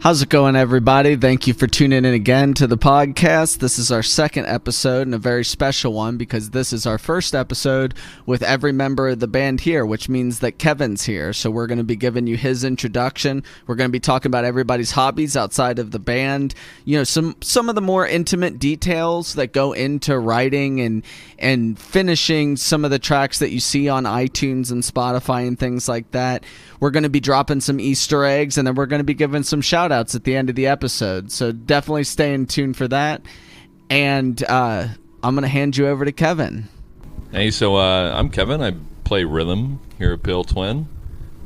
How's it going, everybody? Thank you for tuning in again to the podcast. This is our second episode and a very special one because this is our first episode with every member of the band here, which means that Kevin's here. So we're going to be giving you his introduction. We're going to be talking about everybody's hobbies outside of the band. You know, some of the more intimate details that go into writing and finishing some of the tracks that you see on iTunes and Spotify and things like that. We're going to be dropping some Easter eggs, and then we're going to be giving some shout-outs at the end of the episode. So definitely stay in tune for that. And I'm going to hand you over to Kevin. Hey, so I'm Kevin. I play rhythm here at Pale Twin.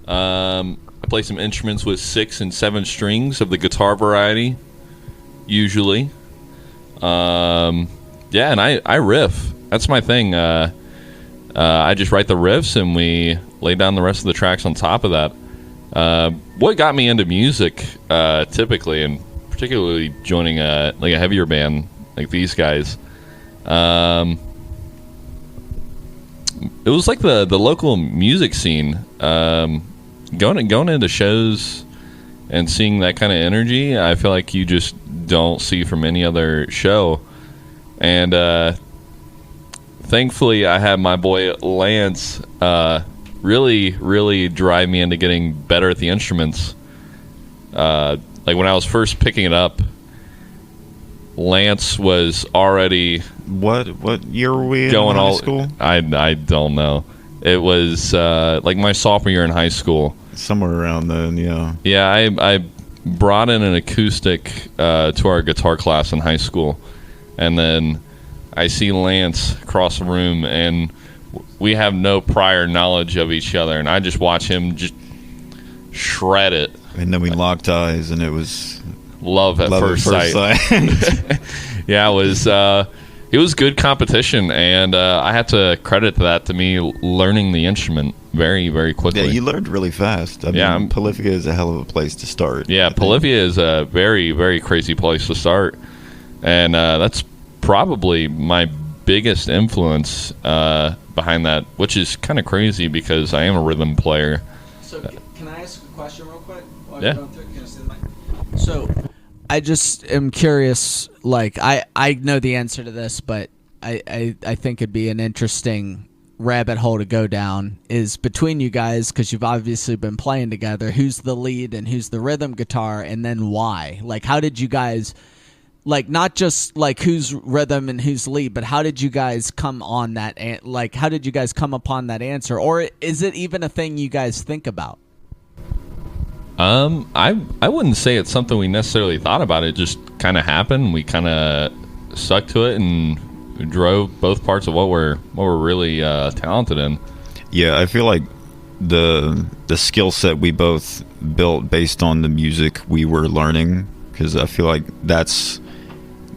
I play some instruments with 6 and 7 strings of the guitar variety, usually. And I riff. That's my thing. I just write the riffs, and we lay down the rest of the tracks on top of that. What got me into music, typically, and particularly joining a heavier band like these guys, it was like the local music scene. Going into shows and seeing that kind of energy, I feel like you just don't see from any other show. And thankfully, I had my boy Lance really drive me into getting better at the instruments. Like when I was first picking it up, Lance was already what year were we going in high all school? I don't know. It was like my sophomore year in high school. Somewhere around then, yeah. Yeah, I brought in an acoustic to our guitar class in high school, and then I see Lance across the room, and we have no prior knowledge of each other, and I just watch him just shred it. And then we locked eyes, and it was love at first sight. Yeah, it was good competition, and I have to credit that to me learning the instrument very, very quickly. Yeah, you learned really fast. I mean, Polyphia is a hell of a place to start. Yeah, Polyphia is a very, very crazy place to start, and that's probably my biggest influence behind that, which is kind of crazy because I am a rhythm player. So can I ask a question real quick? Yeah. So I just am curious, like I know the answer to this, but I think it'd be an interesting rabbit hole to go down, is between you guys, because you've obviously been playing together, who's the lead and who's the rhythm guitar, and then why? Like, how did you guys, like, not just like who's rhythm and who's lead, but how did you guys come on that? Like, how did you guys come upon that answer, or is it even a thing you guys think about? I wouldn't say it's something we necessarily thought about. It just kind of happened. We kind of stuck to it and drove both parts of what we're really talented in. Yeah, I feel like the skill set we both built based on the music we were learning, because I feel like that's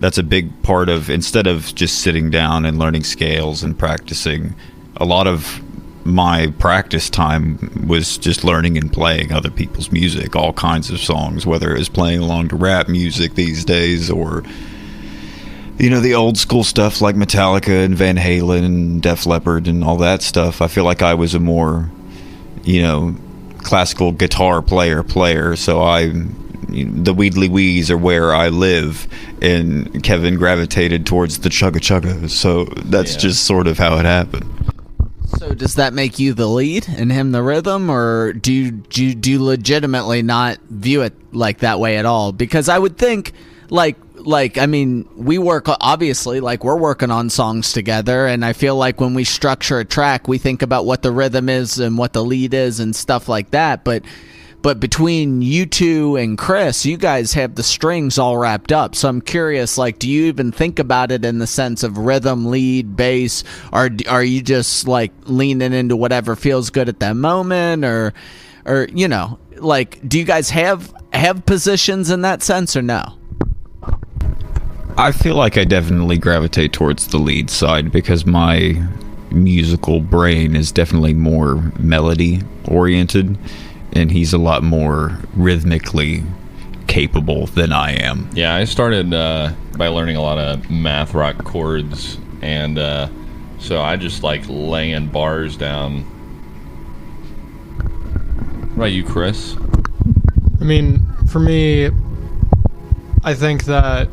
a big part of, instead of just sitting down and learning scales and practicing, a lot of my practice time was just learning and playing other people's music, all kinds of songs, whether it was playing along to rap music these days or, you know, the old school stuff like Metallica and Van Halen and Def Leppard and all that stuff. I feel like I was a more, you know, classical guitar player, so the Weedly Wees are where I live, and Kevin gravitated towards the chugga chugga, so that's just sort of how it happened. So does that make you the lead and him the rhythm, or do you legitimately not view it like that way at all? Because I would think, like I mean, we work, obviously, like, we're working on songs together, and I feel like when we structure a track, we think about what the rhythm is and what the lead is and stuff like that, but between you two and Chris, you guys have the strings all wrapped up. So I'm curious, like, do you even think about it in the sense of rhythm, lead, bass, or are you just, like, leaning into whatever feels good at that moment, or you know, like, do you guys have positions in that sense, or no? I feel like I definitely gravitate towards the lead side because my musical brain is definitely more melody oriented, and he's a lot more rhythmically capable than I am. Yeah, I started by learning a lot of math rock chords, and so I just like laying bars down. What about you, Chris? I mean, for me, I think that,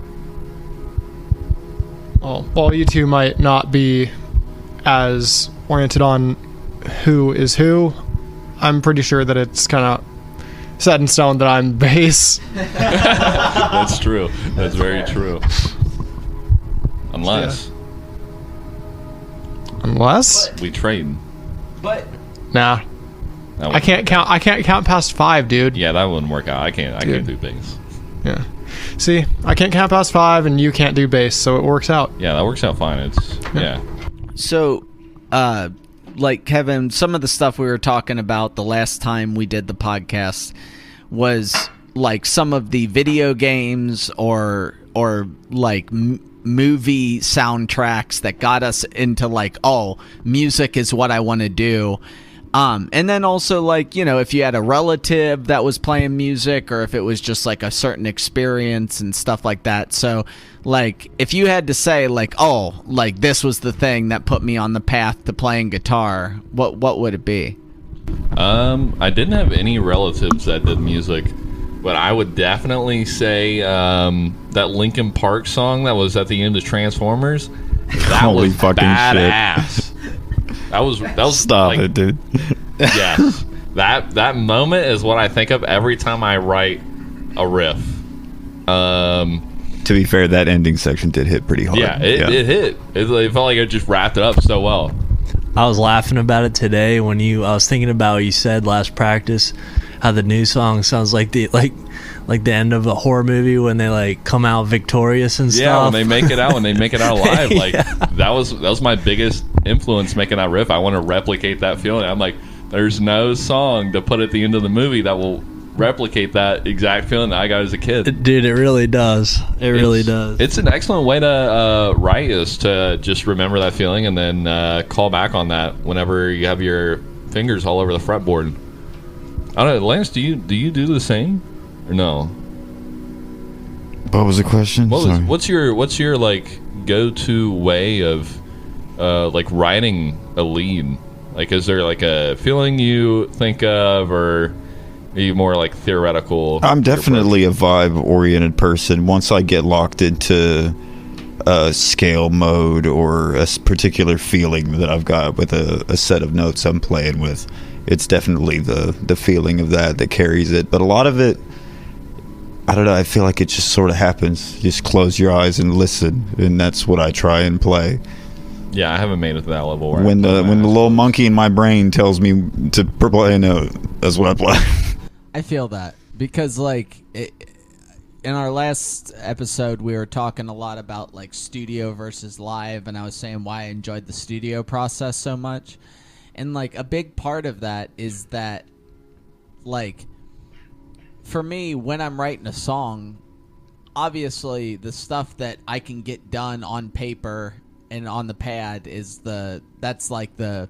while you two might not be as oriented on who is who, I'm pretty sure that it's kind of set in stone that I'm bass. That's true. That's very true. Unless we trade. But nah, That I can't count. I can't count past 5, dude. Yeah, that wouldn't work out. I can't do bass. Yeah. See, I can't count past 5, and you can't do bass, so it works out. Yeah, that works out fine. It's yeah. So, like Kevin, some of the stuff we were talking about the last time we did the podcast was like some of the video games or like movie soundtracks that got us into like, oh, music is what I want to do. And then also, like, you know, if you had a relative that was playing music or if it was just like a certain experience and stuff like that. So, like, if you had to say, like, oh, like, this was the thing that put me on the path to playing guitar, what would it be? I didn't have any relatives that did music, but I would definitely say that Linkin Park song that was at the end of Transformers. That Holy was fucking badass. Shit. That was Stop like, it, dude. Yes. That moment is what I think of every time I write a riff. To be fair, that ending section did hit pretty hard. Yeah, it hit. It felt like it just wrapped it up so well. I was laughing about it today when I was thinking about what you said last practice, how the new song sounds like the end of a horror movie when they like come out victorious and stuff. Yeah, when they make it out alive. Like Yeah. that was my biggest influence making that riff. I want to replicate that feeling. I'm like, there's no song to put at the end of the movie that will replicate that exact feeling that I got as a kid. Dude, it really does. It really does. It's an excellent way to write, is to just remember that feeling and then call back on that whenever you have your fingers all over the fretboard. I don't know, Lance, do you do the same or no? What was the question? Sorry. What's your like go-to way of like writing a lead? Like, is there like a feeling you think of, or are you more like theoretical? I'm definitely a vibe-oriented person. Once I get locked into a scale mode or a particular feeling that I've got with a set of notes I'm playing with, it's definitely the feeling of that carries it. But a lot of it, I don't know, I feel like it just sort of happens. Just close your eyes and listen, and that's what I try and play. Yeah, I haven't made it to that level. Where When the little monkey in my brain tells me to play a note, that's what I play. I feel that because, like, in our last episode, we were talking a lot about like studio versus live, and I was saying why I enjoyed the studio process so much. And like a big part of that is that, like, for me, when I'm writing a song, obviously the stuff that I can get done on paper and on the pad is that's like the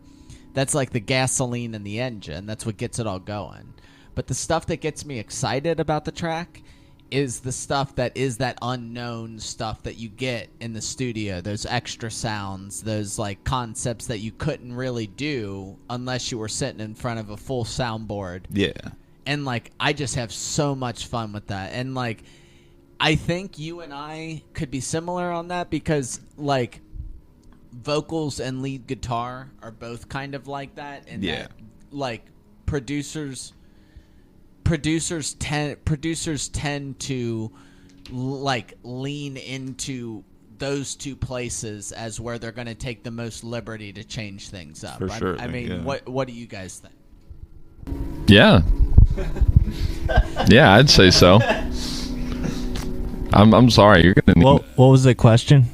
gasoline in the engine. That's what gets it all going. But the stuff that gets me excited about the track is the stuff that is that unknown stuff that you get in the studio. Those extra sounds, those like concepts that you couldn't really do unless you were sitting in front of a full soundboard. Yeah. And like I just have so much fun with that. And like I think you and I could be similar on that because like vocals and lead guitar are both kind of like that, and that, like producers tend to like lean into those two places as where they're going to take the most liberty to change things up. For sure. I mean, what do you guys think? Yeah. Yeah, I'd say so. I'm sorry. You're gonna. What was the question?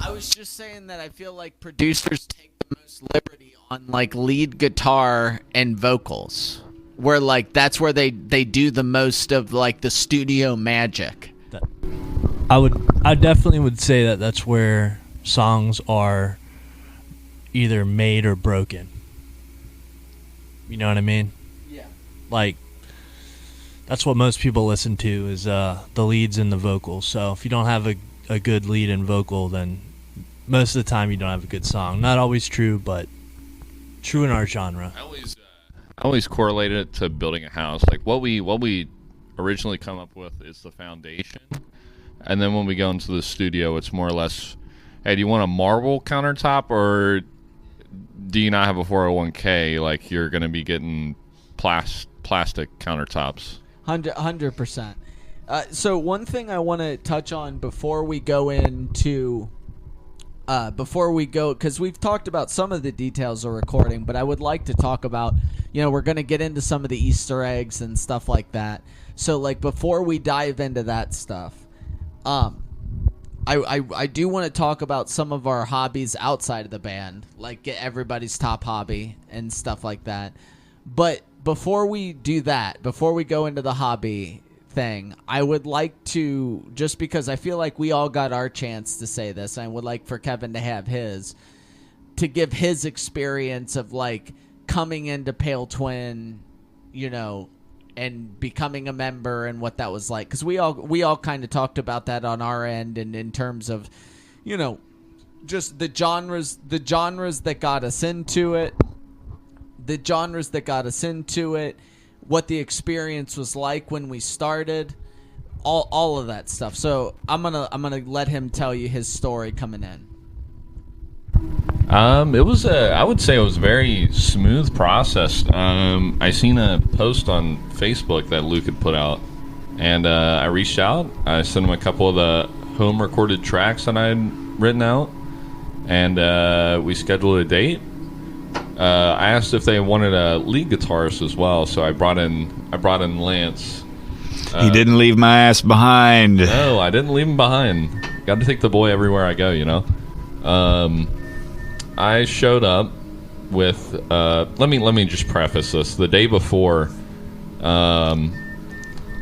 I was just saying that I feel like producers take the most liberty on like lead guitar and vocals, where like that's where they do the most of like the studio magic. I definitely would say that that's where songs are either made or broken. You know what I mean? Yeah. Like, that's what most people listen to is the leads and the vocals. So if you don't have a good lead and vocal, then most of the time you don't have a good song. Not always true, but true in our genre. I always correlated it to building a house. Like what we originally come up with is the foundation. And then when we go into the studio, it's more or less, hey, do you want a marble countertop, or do you not have a 401k? Like, you're going to be getting plastic countertops. 100%. So one thing I want to touch on before we go into, because we've talked about some of the details of recording, but I would like to talk about, we're going to get into some of the Easter eggs and stuff like that. So, like, before we dive into that stuff, I do want to talk about some of our hobbies outside of the band, like get everybody's top hobby and stuff like that. But before we do that, before we go into the hobby thing, I would like to, just because I feel like we all got our chance to say this, I would like for Kevin to have his, to give his experience of like coming into Pale Twin, and becoming a member and what that was like, because we all kind of talked about that on our end, and in terms of just the genres that got us into it, what the experience was like when we started, all of that stuff. So I'm gonna let him tell you his story coming in. I would say it was a very smooth process. I seen a post on Facebook that Luke had put out, and I reached out. I sent him a couple of the home recorded tracks that I had written out, and we scheduled a date. I asked if they wanted a lead guitarist as well, so I brought in Lance. He didn't leave my ass behind. No, I didn't leave him behind. Got to take the boy everywhere I go, I showed up with let me just preface this. The day before,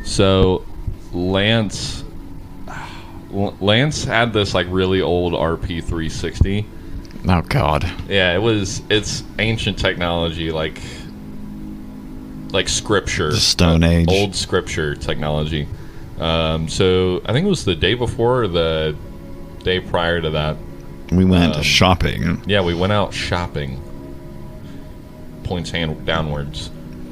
so Lance had this like really old RP 360. Oh God. Yeah, it's ancient technology, like scripture, the Stone Age, old scripture technology. So I think it was the day before or the day prior to that. We went shopping. Yeah, we went out shopping. Points hand downwards.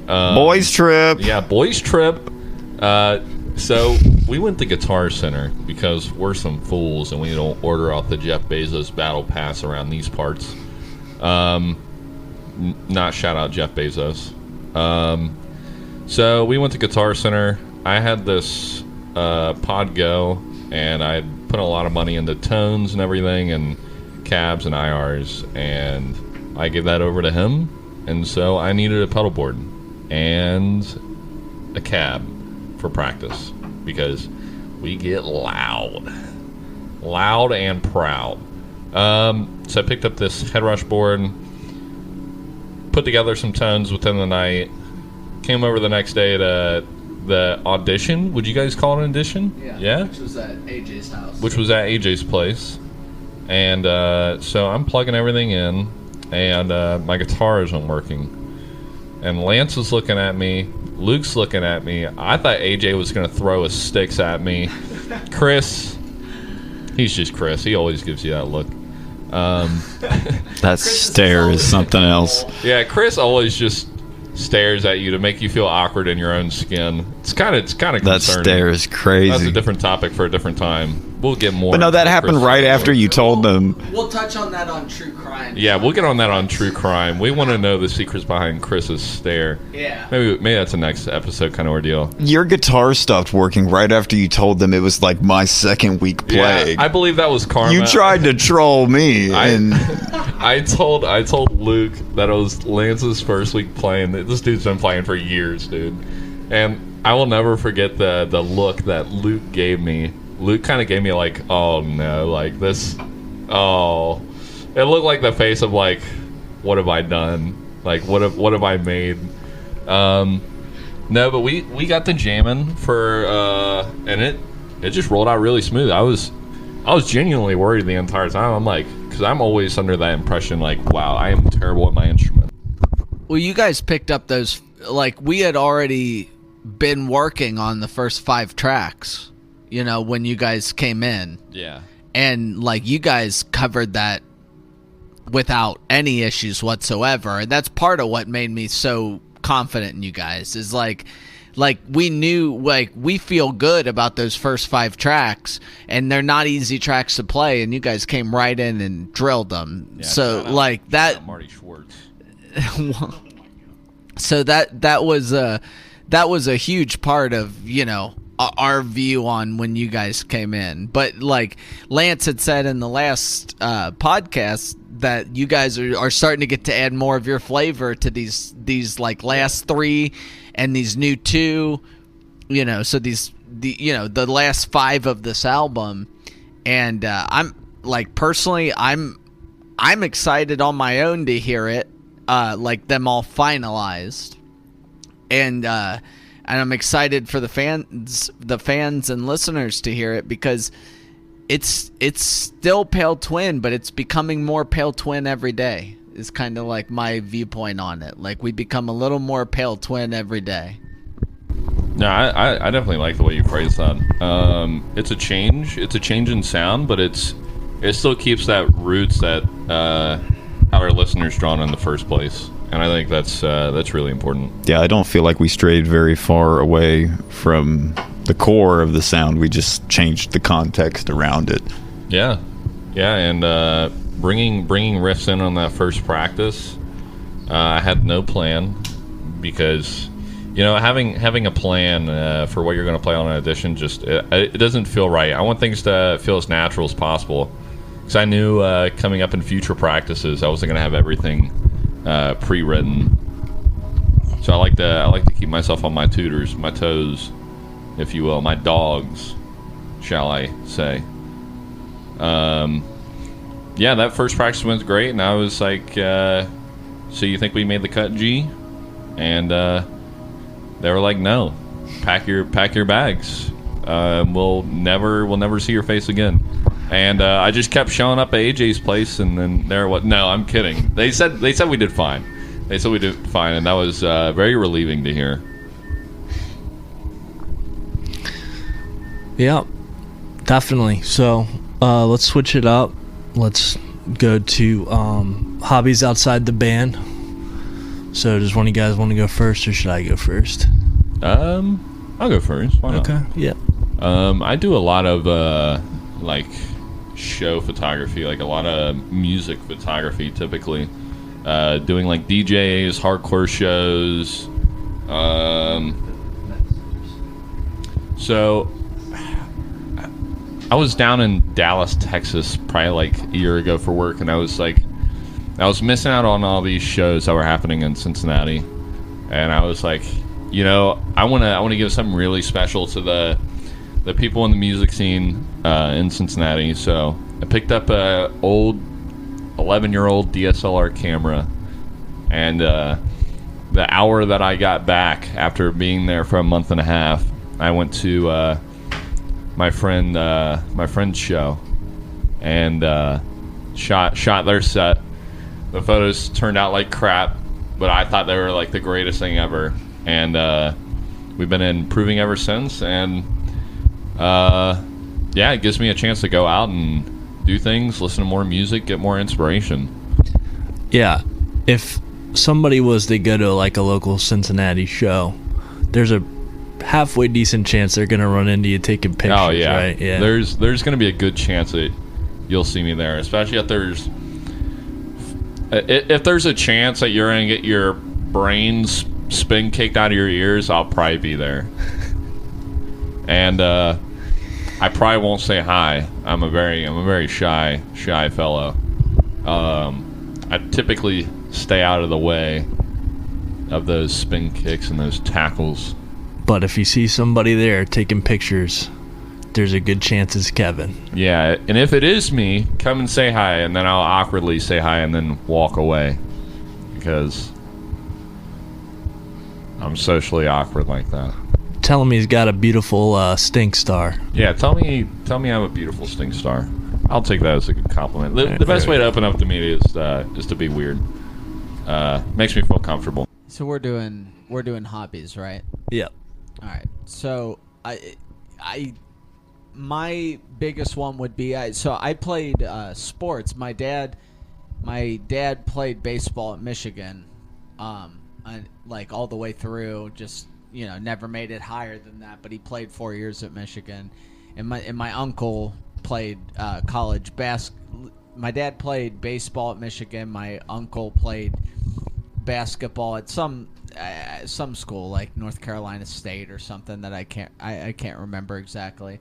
Boys trip. Yeah, boys trip. So we went to Guitar Center because we're some fools and we don't order off the Jeff Bezos battle pass around these parts. Not shout out Jeff Bezos. So we went to Guitar Center. I had this Pod Go, and I put a lot of money into tones and everything, and cabs and IRs, and I gave that over to him. And so I needed a pedal board and a cab for practice because we get loud and proud. So I picked up this Headrush board, put together some tones within the night, came over the next day to the audition. Would you guys call it an audition? Yeah? Which was at AJ's house. Which was at AJ's place. And so I'm plugging everything in, and my guitar isn't working. And Lance is looking at me. Luke's looking at me. I thought AJ was going to throw his sticks at me. Chris, he's just Chris. He always gives you that look. That stare is something else. Yeah, Chris always just stares at you to make you feel awkward in your own skin. It's kind of concerning. That stare is crazy. That's a different topic for a different time. We'll get more. But no, that happened right after you told them. We'll touch on that on True Crime. Yeah, we'll get on that on True Crime. We want to know the secrets behind Chris's stare. Yeah. Maybe that's a next episode kind of ordeal. Your guitar stopped working right after you told them it was like my second week playing. Yeah, I believe that was karma. You tried to troll me, and I told Luke that it was Lance's first week playing. This dude's been playing for years, dude. And I will never forget the look that Luke gave me. Luke kind of gave me like, oh no, like this, oh. It looked like the face of like, what have I done? Like, what have I made? No, but we got the jamming for, and it just rolled out really smooth. I was genuinely worried the entire time. I'm like, because I'm always under that impression, like, wow, I am terrible at my instrument. Well, you guys picked up those, like, we had already been working on the first 5 tracks, when you guys came in. Yeah. And, like, you guys covered that without any issues whatsoever. And that's part of what made me so confident in you guys, is like like we knew, like we feel good about those first 5 tracks, and they're not easy tracks to play, and you guys came right in and drilled them. Yeah, So shout out- like shout that. out Marty Schwartz. So that was a huge part of, you know, our view on when you guys came in. But like Lance had said in the last podcast that you guys are starting to get to add more of your flavor to these like last 3 and these new 2, you know, so the last 5 of this album. And I'm like, personally, I'm excited on my own to hear it, like them all finalized, and I'm excited for the fans and listeners to hear it, because it's still Pale Twin, but it's becoming more Pale Twin every day. Is kind of like my viewpoint on it. Like we become a little more Pale Twin every day. No, I definitely like the way you phrase that. It's a change. It's a change in sound, but it still keeps that roots that had our listeners drawn in the first place, and I think that's really important. Yeah, I don't feel like we strayed very far away from the core of the sound. We just changed the context around it. Yeah, and bringing riffs in on that first practice, I had no plan, because you know, having a plan for what you're going to play on an audition, just it doesn't feel right. I want things to feel as natural as possible, because I knew coming up in future practices I wasn't going to have everything pre-written. So I like to keep myself on my toes, if you will, my dogs, shall I say. Yeah, that first practice went great, and I was like, so you think we made the cut, G? And they were like, no, pack your bags. We'll never see your face again. And I just kept showing up at AJ's place, and then no, I'm kidding. They said we did fine. They said we did fine, and that was very relieving to hear. Yeah, definitely. So let's switch it up. Let's go to hobbies outside the band. So does one of you guys want to go first, or should I go first? I'll go first. Why not? Okay. Yeah. I do a lot of like show photography, like a lot of music photography, typically. Doing like DJs, hardcore shows. So I was down in Dallas, Texas, probably like a year ago for work, and I was missing out on all these shows that were happening in Cincinnati, and I was like, you know, I want to give something really special to the people in the music scene in Cincinnati. So I picked up a old 11-year-old DSLR camera, and the hour that I got back after being there for a month and a half, I went to my friend's show, and shot their set. The photos turned out like crap, but I thought they were like the greatest thing ever, and we've been improving ever since. And yeah, it gives me a chance to go out and do things, listen to more music, get more inspiration. Yeah, if somebody was to go to like a local Cincinnati show, there's a halfway decent chance they're gonna run into you taking pictures. Oh yeah, right? Yeah. There's gonna be a good chance that you'll see me there, especially if there's a chance that you're gonna get your brains spin kicked out of your ears. I'll probably be there, and I probably won't say hi. I'm a very shy fellow. I typically stay out of the way of those spin kicks and those tackles. But if you see somebody there taking pictures, there's a good chance it's Kevin. Yeah, and if it is me, come and say hi, and then I'll awkwardly say hi and then walk away, because I'm socially awkward like that. Tell him he's got a beautiful stink star. Yeah, tell me I have a beautiful stink star. I'll take that as a good compliment. The best way to open up to me is to be weird. Makes me feel comfortable. So we're doing hobbies, right? Yep. All right. So my biggest one would be I played sports. My dad played baseball at Michigan, like all the way through, just never made it higher than that. But he played 4 years at Michigan, and my uncle played college basketball. My dad played baseball at Michigan. My uncle played basketball at some school like North Carolina State or something that I can't remember exactly.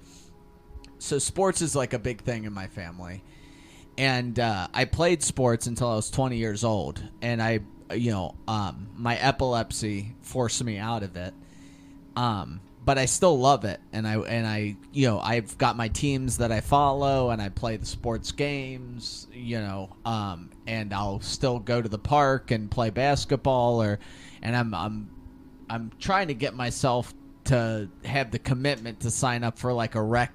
So sports is like a big thing in my family, and I played sports until I was 20 years old, and my epilepsy forced me out of it. But I still love it, and I've got my teams that I follow, and I play the sports games, and I'll still go to the park and play basketball, and I'm trying to get myself to have the commitment to sign up for like a rec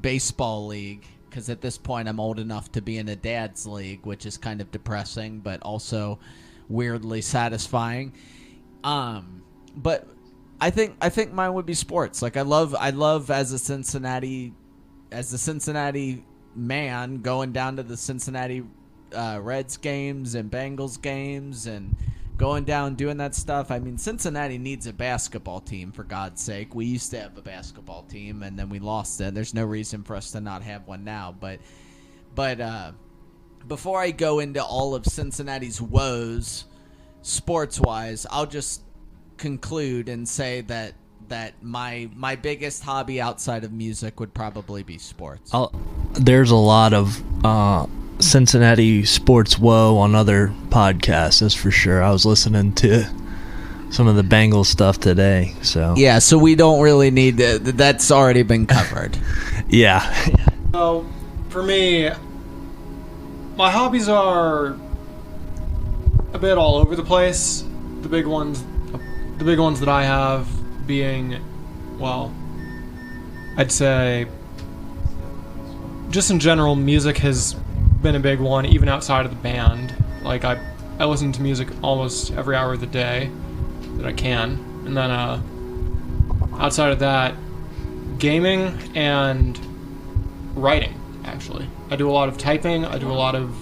baseball league, because at this point I'm old enough to be in a dad's league, which is kind of depressing but also weirdly satisfying. But I think mine would be sports. Like I love as a Cincinnati man going down to the Cincinnati Reds games and Bengals games and going down doing that stuff. I mean, Cincinnati needs a basketball team, for God's sake. We used to have a basketball team and then we lost it. There's no reason for us to not have one now. But before I go into all of Cincinnati's woes, sports-wise, I'll just conclude and say that my biggest hobby outside of music would probably be sports. There's a lot of Cincinnati sports woe on other podcasts, that's for sure. I was listening to some of the Bengals stuff today, so yeah. So we don't really need to, that's already been covered. Yeah. So for me, my hobbies are a bit all over the place. The big ones that I have being, well, I'd say just in general, music has been a big one, even outside of the band. Like I listen to music almost every hour of the day that I can. And then outside of that, gaming and writing, actually. I do a lot of typing. I do a lot of,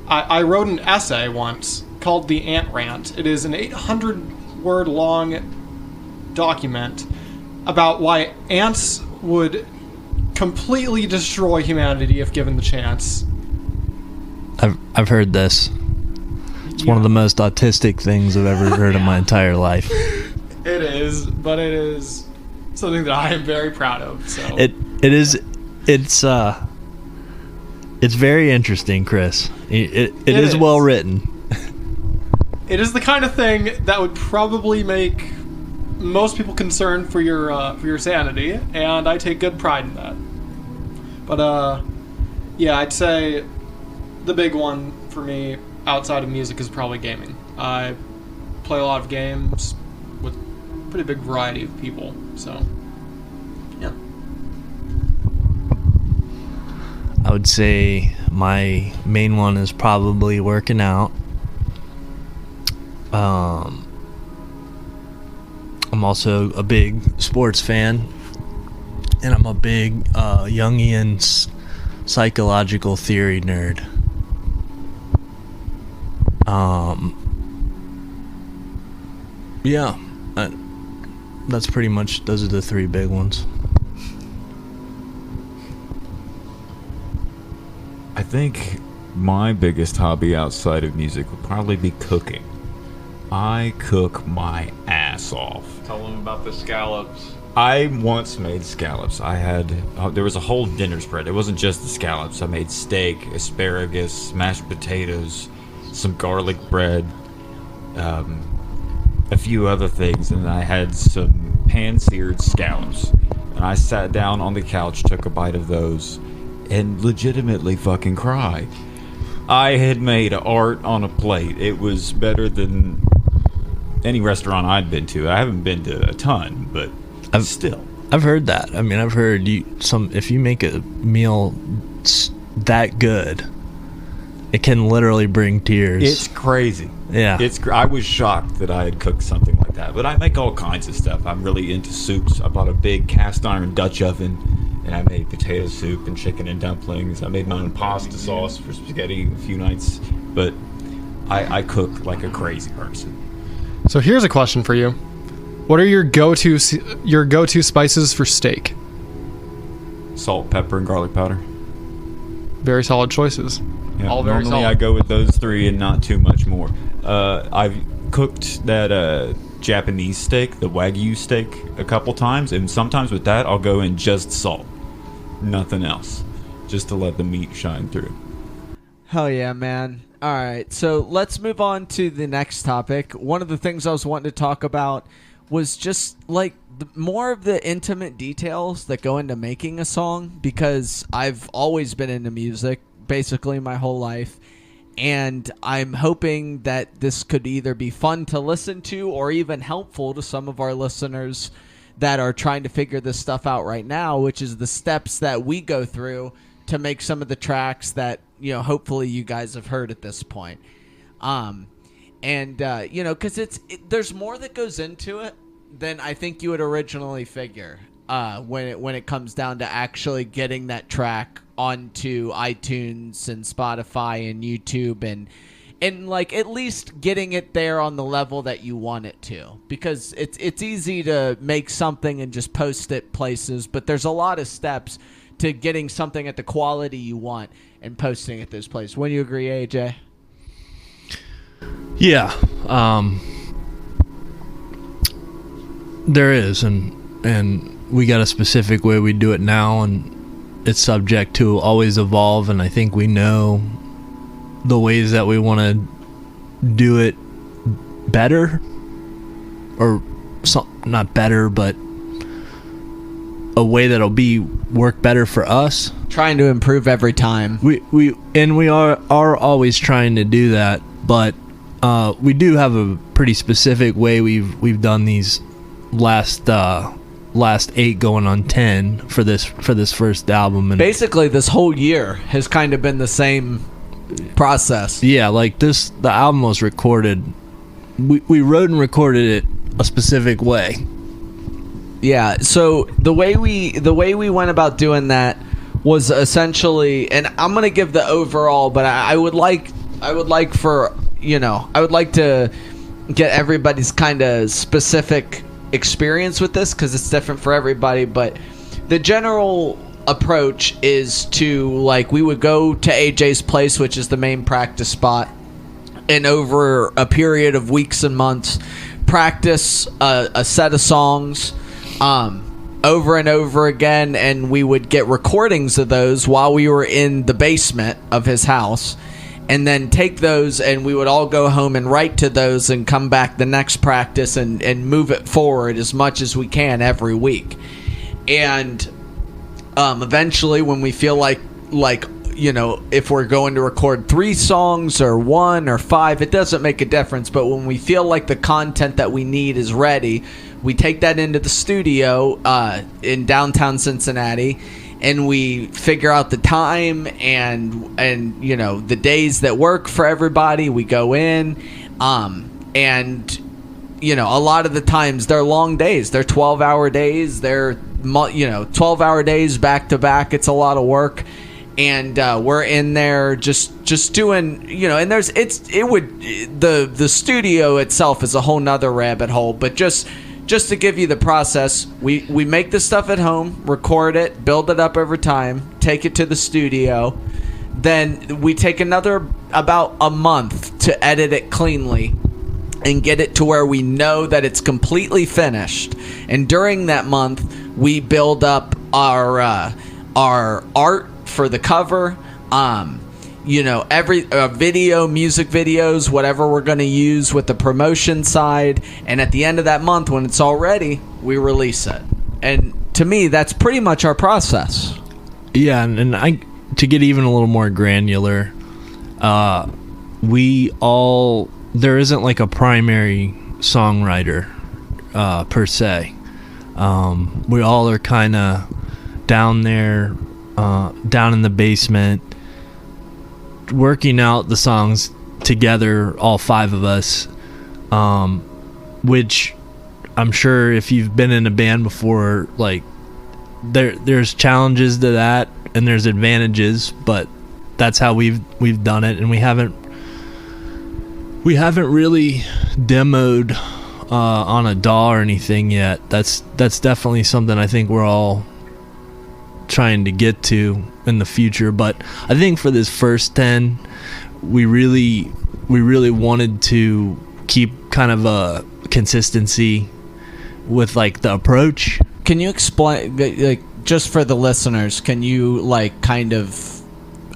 I wrote an essay once called The Ant Rant. It is an 800-word long document about why ants would completely destroy humanity if given the chance. I've heard this. It's one of the most autistic things I've ever heard in my entire life. It is, but it is something that I am very proud of. So it's very interesting, Chris. It is well written. It is the kind of thing that would probably make most people concerned for your sanity, and I take good pride in that. But yeah, I'd say the big one for me outside of music is probably gaming. I play a lot of games with a pretty big variety of people, so yeah. I would say my main one is probably working out. I'm also a big sports fan, and I'm a big Jungian psychological theory nerd. Yeah, that's pretty much, those are the three big ones. I think my biggest hobby outside of music would probably be cooking. I cook my ass off. Tell them about the scallops. I once made scallops. There was a whole dinner spread. It wasn't just the scallops. I made steak, asparagus, mashed potatoes, some garlic bread, a few other things, and I had some pan-seared scallops. And I sat down on the couch, took a bite of those, and legitimately fucking cried. I had made art on a plate. It was better than any restaurant I'd been to. I haven't been to a ton, but still. I've heard that. I mean, I've heard if you make a meal that good, it can literally bring tears. It's crazy. Yeah. I was shocked that I had cooked something like that. But I make all kinds of stuff. I'm really into soups. I bought a big cast iron Dutch oven, and I made potato soup and chicken and dumplings. I made my own pasta sauce for spaghetti a few nights. But I cook like a crazy person. So here's a question for you. What are your go-to spices for steak? Salt, pepper, and garlic powder. Very solid choices. Yeah, All very normally solid. I go with those three and not too much more. I've cooked that Japanese steak, the Wagyu steak, a couple times, and sometimes with that I'll go in just salt, nothing else, just to let the meat shine through. Hell yeah, man. All right, so let's move on to the next topic. One of the things I was wanting to talk about was just like more of the intimate details that go into making a song, because I've always been into music basically my whole life, and I'm hoping that this could either be fun to listen to or even helpful to some of our listeners that are trying to figure this stuff out right now, which is the steps that we go through to make some of the tracks that, you know, hopefully you guys have heard at this point. You know, because there's more that goes into it than I think you would originally figure when it comes down to actually getting that track onto iTunes and Spotify and YouTube and like at least getting it there on the level that you want it to, because it's easy to make something and just post it places, but there's a lot of steps to getting something at the quality you want and posting it those places. Wouldn't you agree, AJ? Yeah, there is, and we got a specific way we do it now, and it's subject to always evolve, and I think we know the ways that we want to do it better, or not better, but a way that'll work better for us. Trying to improve every time. We are always trying to do that, but we do have a pretty specific way we've done these last 8 going on 10 for this first album, and Basically, this whole year has kind of been the same process. yeah, like the album was recorded. We wrote and recorded it a specific way. Yeah, so the way we went about doing that was essentially, and I'm gonna give the overall, but I would like for, you know, I would like to get everybody's kind of specific experience with this, because it's different for everybody. But the general approach is to, like, we would go to AJ's place, which is the main practice spot, and over a period of weeks and months practice a set of songs over and over again, and we would get recordings of those while we were in the basement of his house, and then take those, and we would all go home and write to those and come back the next practice and move it forward as much as we can every week. And eventually, when we feel like, you know, if we're going to record 3 songs or 1 or 5, it doesn't make a difference. But when we feel like the content that we need is ready, we take that into the studio in downtown Cincinnati, and we figure out the time and you know, the days that work for everybody. We go in, and you know, a lot of the times they're long days. They're 12-hour days. They're 12-hour days back to back. It's a lot of work. And we're in there just doing, you know, and the studio itself is a whole nother rabbit hole, but just to give you the process, we make this stuff at home, record it, build it up over time, take it to the studio. Then we take another about a month to edit it cleanly and get it to where we know that it's completely finished. And during that month, we build up our art for the cover, you know, every video, music videos, whatever we're going to use with the promotion side. And at the end of that month, when it's all ready, we release it. And to me, that's pretty much our process. Yeah, and to get even a little more granular, there isn't like a primary songwriter per se. We all are kind of down there, down in the basement, working out the songs together, all 5 of us, which I'm sure if you've been in a band before, like there's challenges to that and there's advantages, but that's how we've done it. And we haven't really demoed on a DAW or anything yet. That's definitely something I think we're all trying to get to in the future. But I think for this first 10, we really wanted to keep kind of a consistency with like the approach. Can you explain, like, just for the listeners, can you like kind of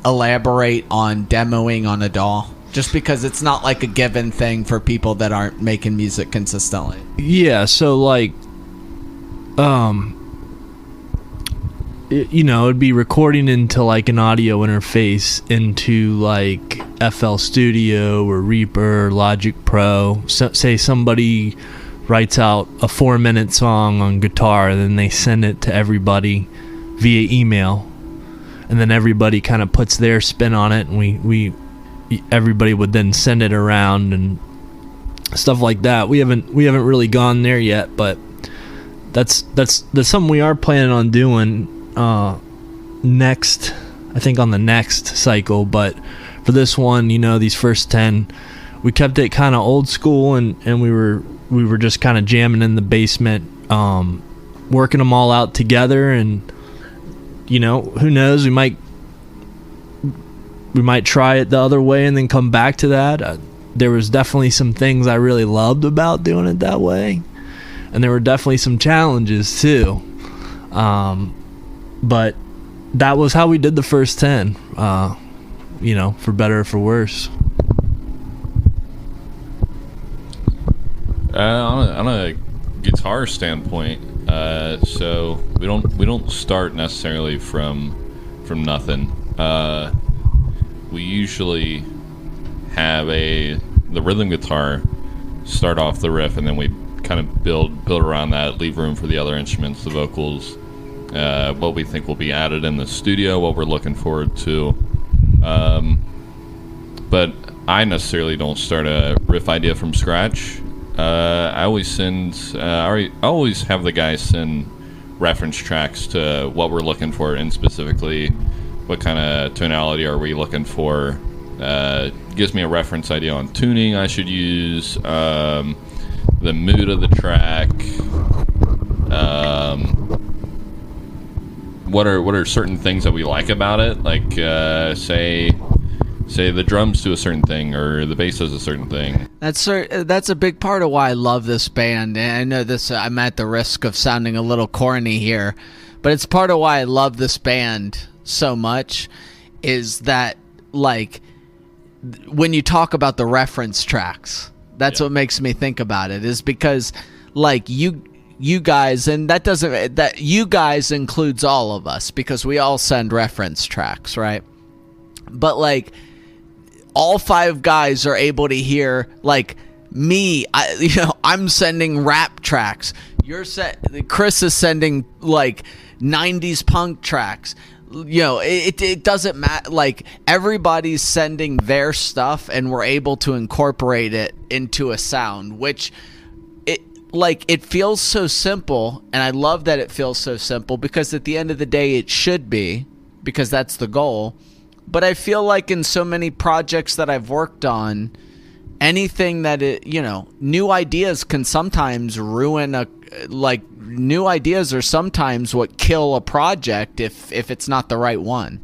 elaborate on demoing on a DAW? Just because it's not like a given thing for people that aren't making music consistently. Yeah, so like it'd be recording into like an audio interface into like FL Studio or Reaper or Logic Pro. So, say somebody writes out a 4-minute song on guitar, and then they send it to everybody via email, and then everybody kind of puts their spin on it, and everybody would then send it around and stuff like that. We haven't really gone there yet, but that's something we are planning on doing next, I think on the next cycle. But for this one, these first 10, we kept it kind of old school, and we were just kind of jamming in the basement, working them all out together. And who knows, we might try it the other way and then come back to that. There was definitely some things I really loved about doing it that way, and there were definitely some challenges too. But that was how we did the first 10, for better or for worse. On a guitar standpoint, so we don't start necessarily from nothing. We usually have the rhythm guitar start off the riff, and then we kind of build around that, leave room for the other instruments, the vocals, what we think will be added in the studio, what we're looking forward to. But I necessarily don't start a riff idea from scratch. I always have the guys send reference tracks to what we're looking for, and specifically what kind of tonality are we looking for. Gives me a reference idea on tuning I should use, the mood of the track, what are certain things that we like about it, like say the drums do a certain thing or the bass does a certain thing. That's a big part of why I love this band. And I know this, I'm at the risk of sounding a little corny here, but it's part of why I love this band so much, is that, like, when you talk about the reference tracks, that's what makes me think about it, is because, like, you guys, and that you guys includes all of us, because we all send reference tracks, right? But, like, all 5 guys are able to hear, like, me, I'm sending rap tracks. Chris is sending, like, 90s punk tracks. It doesn't matter. Like, everybody's sending their stuff, and we're able to incorporate it into a sound, which it feels so simple, and I love that it feels so simple, because at the end of the day it should be, because that's the goal. But I feel like in so many projects that I've worked on, anything that new ideas can sometimes ruin new ideas are sometimes what kill a project if it's not the right one.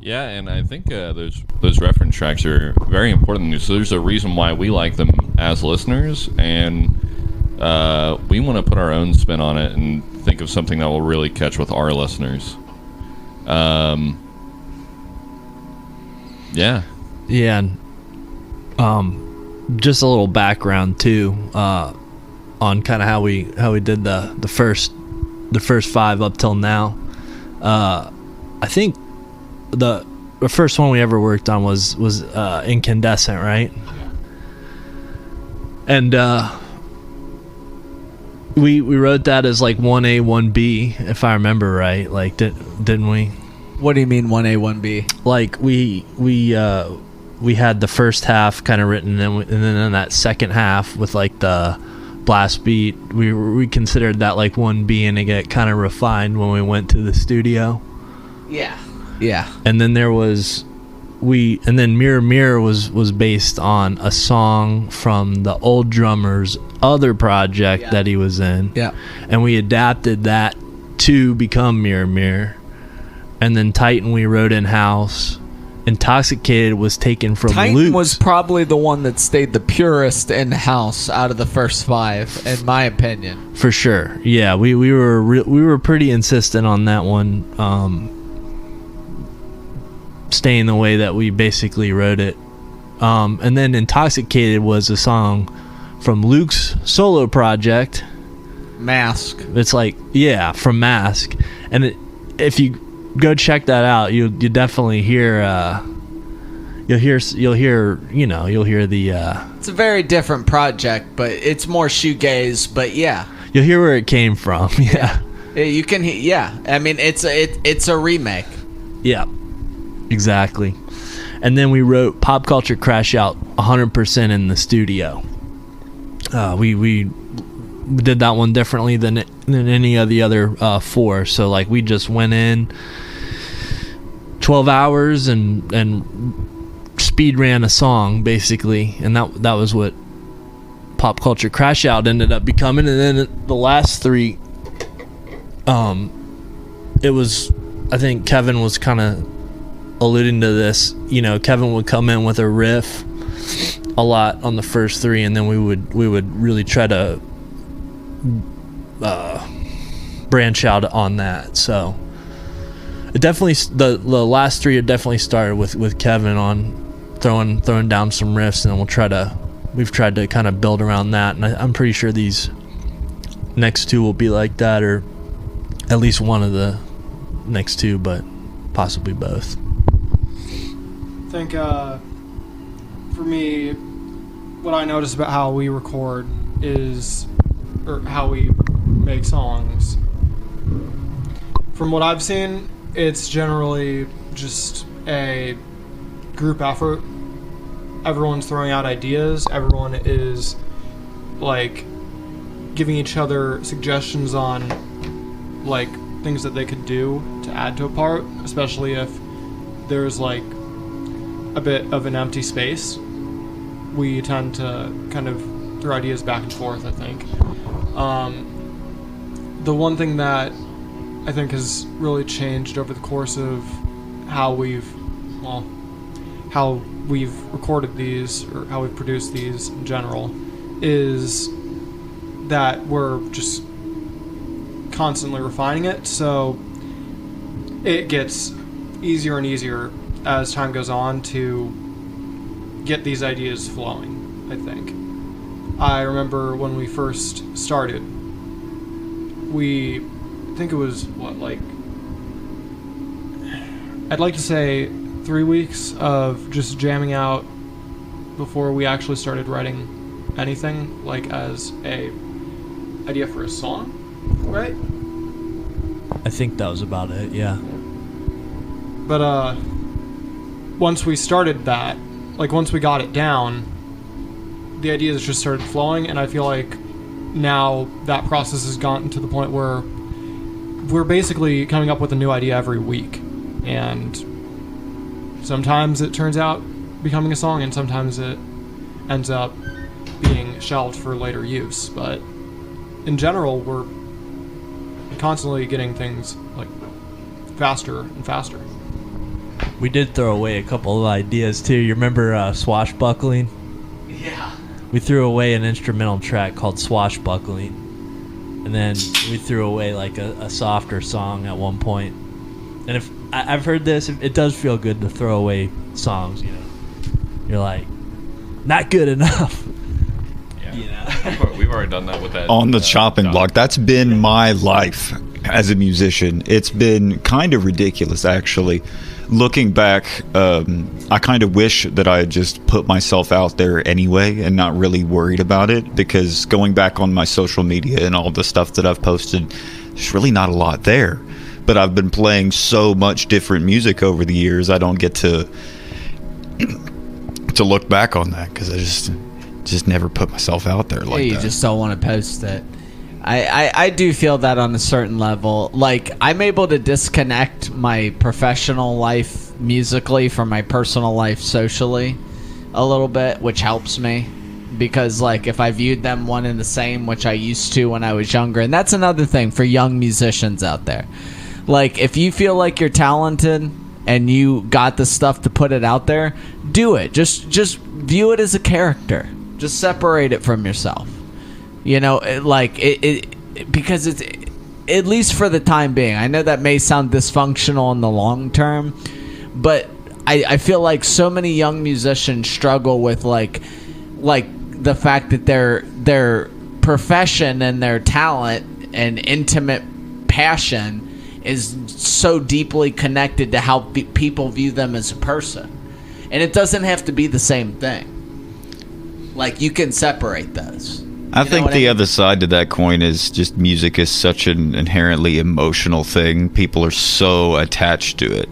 Yeah, and I think those reference tracks are very important. So there's a reason why we like them as listeners, and we want to put our own spin on it and think of something that will really catch with our listeners. Yeah. Yeah. Just a little background too, on kind of how we did the first 5 up till now. I think the first one we ever worked on was Incandescent, right? And we wrote that as like 1A 1B, if I remember right. Like, didn't we? What do you mean 1A 1B? Like we had the first half kind of written, and then in that second half with like the blast beat, we considered that like 1B, and it get kind of refined when we went to the studio. Yeah. And then there was and then Mirror Mirror was based on a song from the old drummer's other project that he was in. Yeah. And we adapted that to become Mirror Mirror. And then Titan we wrote in-house. Intoxicated was taken from Titan Luke's. was probably the one that stayed the purest in house out of the first 5, in my opinion. For sure. Yeah, we were pretty insistent on that one staying the way that we basically wrote it. And then Intoxicated was a song from Luke's solo project. Mask. It's like, yeah, from Mask. And if you go check that out, you definitely hear you'll hear the It's a very different project, but it's more shoegaze. But yeah, you'll hear where it came from. Yeah. You can. Yeah, I mean, it's a remake. Yeah, exactly. And then we wrote Pop Culture Crash Out 100% in the studio. We did that one differently than any of the other 4. So like we just went in 12 hours and speed ran a song basically, and that was what Pop Culture Crash Out ended up becoming. And then the last 3, it was, I think Kevin was kind of alluding to this. You know, Kevin would come in with a riff a lot on the first 3, and then we would really try to branch out on that. So it definitely, the last 3 had definitely started with Kevin on throwing down some riffs, and then we've tried to kind of build around that. And I'm pretty sure these next 2 will be like that, or at least one of the next 2, but possibly both. I think for me, what I notice about how we record or how we make songs, from what I've seen, it's generally just a group effort. Everyone's throwing out ideas. Everyone is like giving each other suggestions on like things that they could do to add to a part, especially if there's like a bit of an empty space. We tend to kind of throw ideas back and forth, I think. The one thing that I think has really changed over the course of how we've recorded these, or how we've produced these in general, is that we're just constantly refining it. So it gets easier and easier as time goes on to get these ideas flowing, I think. I remember when we first started, I think it was, I'd like to say 3 weeks of just jamming out before we actually started writing anything, like as a idea for a song, right? I think that was about it, yeah. But once we started that, like once we got it down, the ideas just started flowing, and I feel like now that process has gotten to the point where we're basically coming up with a new idea every week, and sometimes it turns out becoming a song, and sometimes it ends up being shelved for later use. But in general, we're constantly getting things like faster and faster. We did throw away a couple of ideas too. You remember Swashbuckling? Yeah. We threw away an instrumental track called Swashbuckling, and then we threw away like a softer song at one point. And if I've heard this, it does feel good to throw away songs. You know, you're like, not good enough. Yeah. You know? We've already done that with that. On the chopping block. That's been my life as a musician. It's been kind of ridiculous, actually. Looking back, I kind of wish that I had just put myself out there anyway and not really worried about it, because going back on my social media and all the stuff that I've posted, there's really not a lot there. But I've been playing so much different music over the years, I don't get to look back on that, because I just never put myself out there like You that. just don't want to post it. I do feel that on a certain level. Like, I'm able to disconnect my professional life musically from my personal life socially a little bit, which helps me. Because, like, if I viewed them one and the same, which I used to when I was younger, and that's another thing for young musicians out there. Like, if you feel like you're talented and you got the stuff to put it out there, do it. Just view it as a character. Just separate it from yourself. You know, because it's, at least for the time being, I know that may sound dysfunctional in the long term, but I feel like so many young musicians struggle with like the fact that their profession and their talent and intimate passion is so deeply connected to how people view them as a person. And it doesn't have to be the same thing. Like, you can separate those. I think the other side to that coin is just music is such an inherently emotional thing. People are so attached to it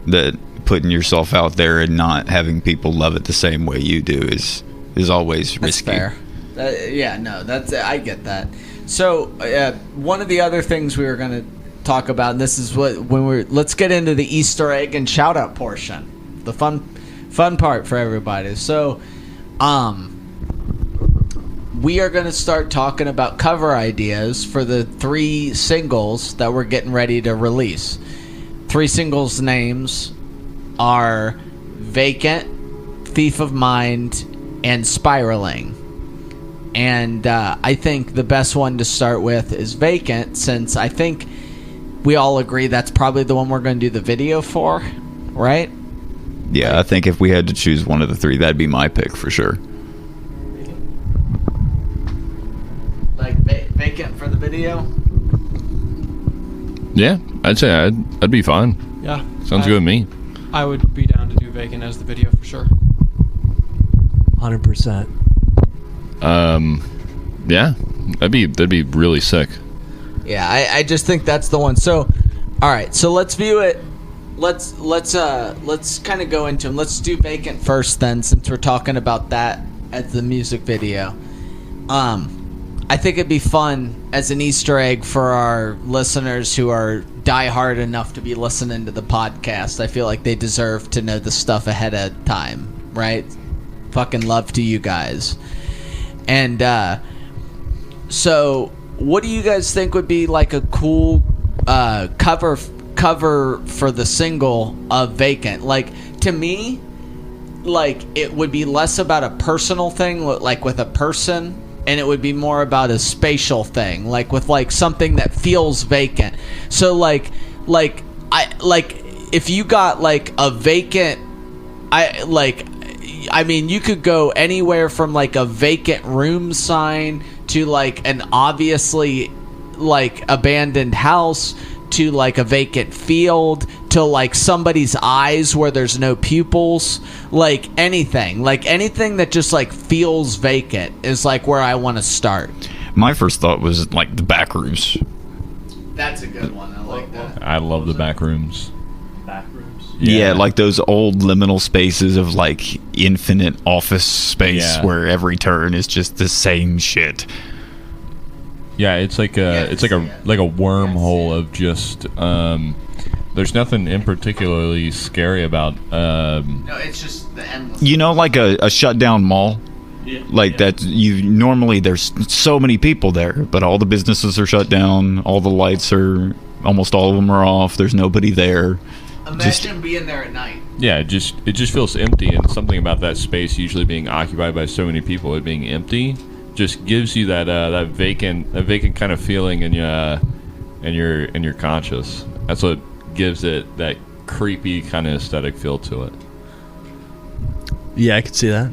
that putting yourself out there and not having people love it the same way you do is always risky. That's fair. Yeah, no, I get that. So one of the other things we were going to talk about, and this is let's get into the Easter egg and shout out portion, the fun part for everybody. So we are going to start talking about cover ideas for the 3 singles that we're getting ready to release. 3 singles names are Vacant, Thief of Mind, and Spiraling. And I think the best one to start with is Vacant, since I think we all agree that's probably the one we're going to do the video for, right? Yeah, I think if we had to choose one of the 3, that'd be my pick for sure. Like Vacant for the video? Yeah, I'd say I'd be fine. Yeah. Sounds good to me. I would be down to do Vacant as the video for sure. 100%. Yeah, that'd be really sick. Yeah, I just think that's the one. So, all right, so let's view it. Let's kind of go into them. Let's do Vacant first, then, since we're talking about that as the music video. I think it'd be fun as an Easter egg for our listeners who are diehard enough to be listening to the podcast. I feel like they deserve to know the stuff ahead of time, right? Fucking love to you guys. And so what do you guys think would be like a cool cover for the single of Vacant? Like, to me, like, it would be less about a personal thing, like with a person, and it would be more about a spatial thing, like with like something that feels vacant. So like if you got like a vacant, I mean, you could go anywhere from like a vacant room sign to like an obviously like abandoned house to like a vacant field to like somebody's eyes where there's no pupils. Like anything that just like feels vacant is like where I want to start. My first thought was like the back rooms. That's a good one. I like that. I love the back rooms. Back rooms. Yeah, like those old liminal spaces of like infinite office space where every turn is just the same shit. Yeah, it's like a wormhole of just there's nothing in particularly scary about No, it's just the endless. You know, like a shut down mall. Like that, you normally there's so many people there, but all the businesses are shut down. All the lights are, almost all of them are off. There's nobody there. Imagine being there at night. Yeah, it just feels empty, and something about that space usually being occupied by so many people, it being empty, just gives you that vacant kind of feeling in your conscious. That's what gives it that creepy kind of aesthetic feel to it. Yeah, I could see that.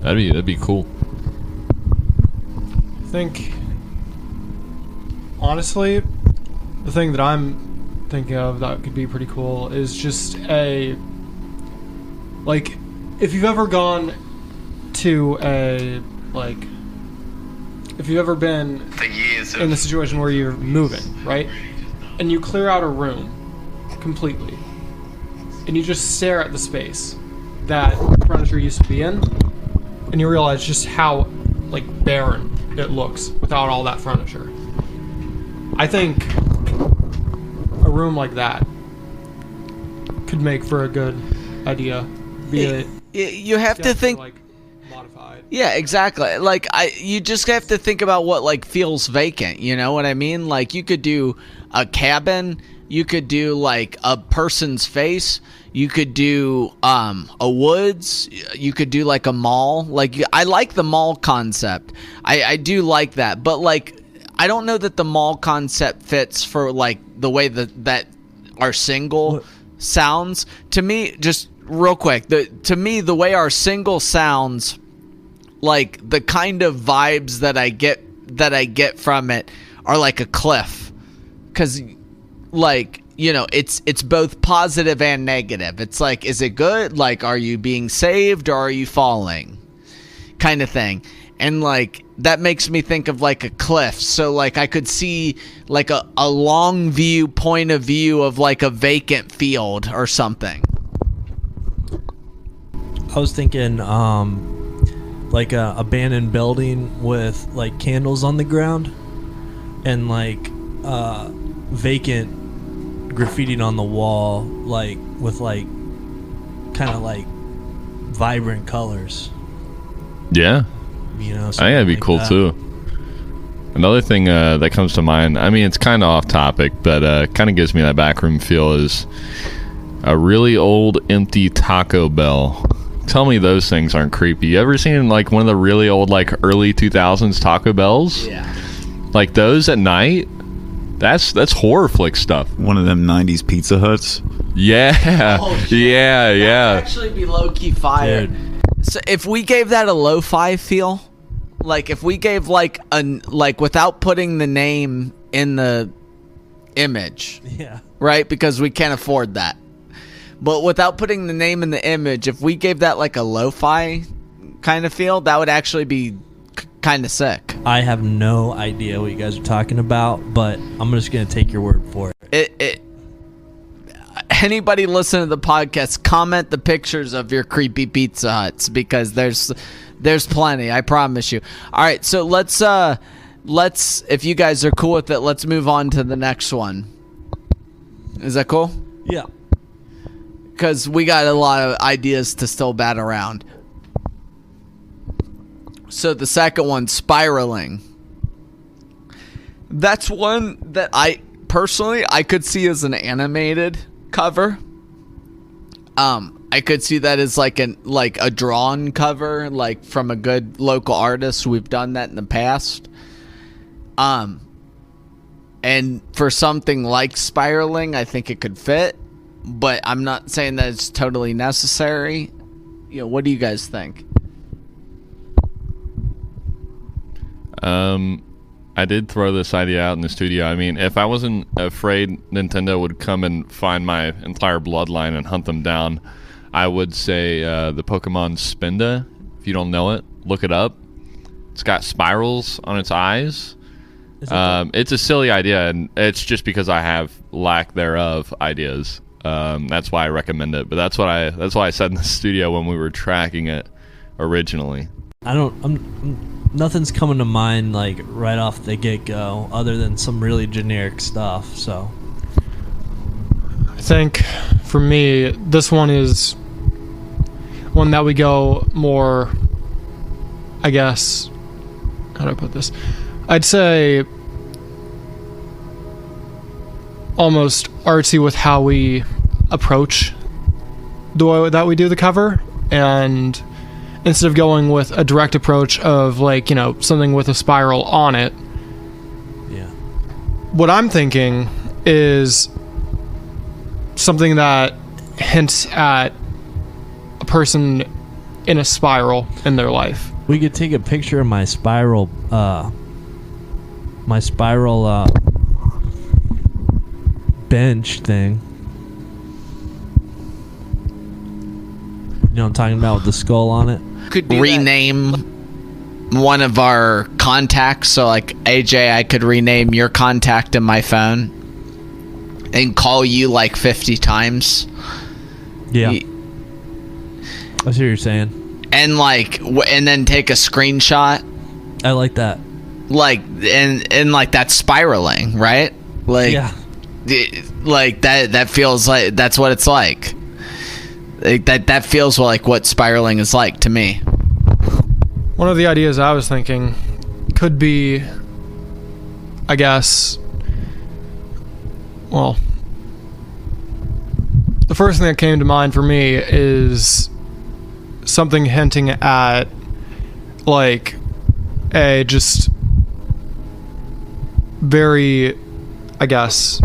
That'd be cool. I think, honestly, the thing that I'm thinking of that could be pretty cool is just if you've ever gone to if you've ever been in a situation where you're moving, right? And you clear out a room completely, and you just stare at the space that furniture used to be in, and you realize just how barren it looks without all that furniture. I think a room like that could make for a good idea. Be it You have to sketch or, think. like modified. Yeah, exactly. Like you just have to think about what like feels vacant. You know what I mean? Like you could do a cabin. You could do like a person's face. You could do a woods. You could do like a mall. Like I like the mall concept. I do like that. But like I don't know that the mall concept fits for like the way that our single sounds. To me, just real quick, to me the way our single sounds, like the kind of vibes that I get from it are like a cliff, because like, you know, it's both positive and negative. It's like, is it good? Like, are you being saved or are you falling? Kind of thing. And like that makes me think of like a cliff. So like I could see like a long view point of view of like a vacant field or something. I was thinking like a abandoned building with like candles on the ground and like vacant graffitied on the wall, like with like kind of like vibrant colors, Yeah. you know. I think that'd be something cool like that. too. Another thing that comes to mind, I mean, it's kind of off topic, but kind of gives me that backroom feel, is a really old empty Taco Bell. Tell me those things aren't creepy. You ever seen like one of the really old like early 2000s Taco Bells? Yeah. Like those at night? That's horror flick stuff. One of them 90s Pizza Huts. Yeah. Oh, shit. Yeah, That would yeah. actually be low-key fire. Dude. So if we gave that a lo-fi feel, like if we gave like without putting the name in the image, Yeah. right? Because we can't afford that. But without putting the name in the image, if we gave that like a lo-fi kind of feel, that would actually be kind of sick. I have no idea what you guys are talking about, but I'm just gonna take your word for it. Anybody listening to the podcast, comment the pictures of your creepy Pizza Huts, because there's plenty, I promise you. All right, so let's if you guys are cool with it, let's move on to the next one. Is that cool? Yeah. Because we got a lot of ideas to still bat around. So the second one, spiraling. That's one that I personally could see as an animated cover. I could see that as like a drawn cover, like from a good local artist. We've done that in the past. And for something like spiraling, I think it could fit, but I'm not saying that it's totally necessary. You know, what do you guys think? I did throw this idea out in the studio. I mean, if I wasn't afraid Nintendo would come and find my entire bloodline and hunt them down, I would say the Pokemon Spinda. If you don't know it, look it up. It's got spirals on its eyes. It's a silly idea, and it's just because I have lack thereof ideas. That's why I recommend it. But that's why I said in the studio when we were tracking it originally. Nothing's coming to mind like right off the get-go other than some really generic stuff. So I think for me, this one is one that we go more, I guess, how do I put this? I'd say almost artsy with how we approach the way that we do the cover, and instead of going with a direct approach of like, you know, something with a spiral on it, yeah. what I'm thinking is something that hints at a person in a spiral in their life. We could take a picture of my spiral bench thing. You know what I'm talking about, with the skull on it? Could rename one of our contacts. So like AJ, I could rename your contact in my phone and call you like 50 times. Yeah. Y- I see what you're saying. And like and then take a screenshot. I like that. like and like that's spiraling, right? Like Yeah. like that feels like that's what it's like. That feels like what spiraling is like to me. One of the ideas I was thinking could be, I guess, well, the first thing that came to mind for me is something hinting at, like, a just very, I guess,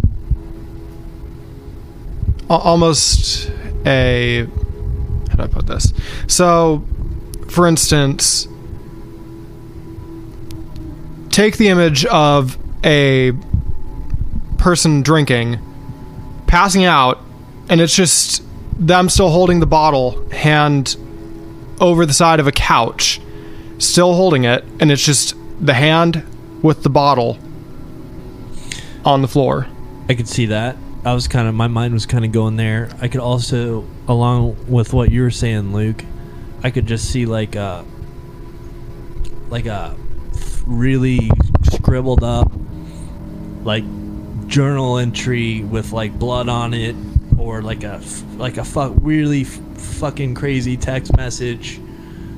almost a, how do I put this? So, for instance, take the image of a person drinking, passing out, and it's just them still holding the bottle, hand over the side of a couch, still holding it, and it's just the hand with the bottle on the floor. I could see that. My mind was kind of going there. I could also, along with what you were saying, Luke, I could just see like a really scribbled up like journal entry with like blood on it, or like a really fucking crazy text message